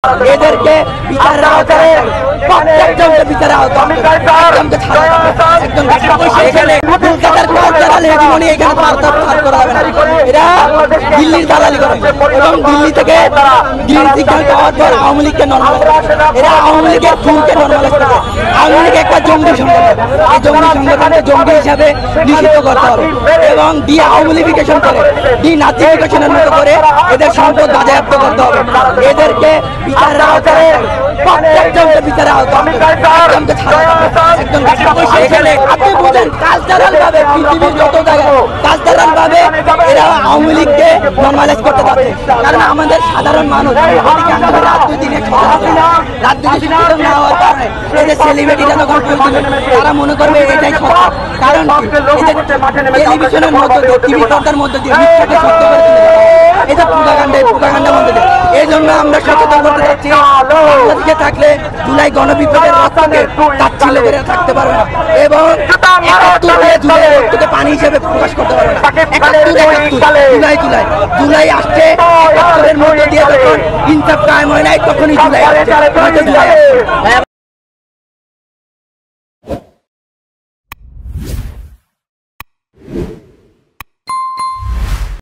এদেরকে বিচারের আওতায় প্রত্যেকজনকে বিচারের আওতায় একজনকে ছাড়া এখানে কলকাতার কালচারাল হেজিমনি এখানে পার করা হবে না। এরা দিল্লির দালালি করে এবং দিল্লি থেকে গ্রিন সিগন্যাল পাওয়ার পর আওয়ামী লীগকে নর্মালাইজ করে। এরা আওয়ামী লীগের খুনকে নর্মালাইজ করে। আওয়ামী লীগ একটা জঙ্গি সংগঠন, এই জঙ্গি সংগঠনকে জঙ্গি হিসাবে নিষিদ্ধ করতে হবে এবং ডি আওয়ামীলিফিকেশন করে ডি নাজিফিকেশনের মতো করে এদের সম্পদ বাজেয়াপ্ত করতে হবে। এদেরকে বিচারের আওতায় প্রত্যেকজনকে বিচারের আওতায় একজনকে ছাড়া একজনকে এখানে আপনি বুঝেন কালচারাল ভাবে পৃথিবীর যত জায়গায় কালচারাল ভাবে এরা আওয়ামী লীগকে নর্মালাইজ করতে পারছে। কারণ আমাদের সাধারণ মানুষ রাজনীতির রাজনীতি না হওয়ার কারণে এদের সেলিব্রিটিরা যখন বলছিলেন তারা মনে করবে এটাই সত্য। কারণ টেলিভিশনের মধ্যে দিয়ে টিভি পর্দার মধ্যে দিয়ে মিথ্যাকে সত্য করে তুলে এটা প্রোপাগান্ডার মধ্যে দিয়ে। এই জন্য আমরা সচেতন করতে যাচ্ছি বাংলাদেশে থাকলে জুলাই গণবিপ্লবের রক্তকে তাচ্ছিল্য করে থাকতে পারবে না এবং পানি হিসেবে প্রকাশ করতে পারবে না। জুলাই আসছে একাত্তরের মধ্যে দিয়ে যখন ইনসাফ কায়েম হয় নাই তখনই জুলাই আসছে।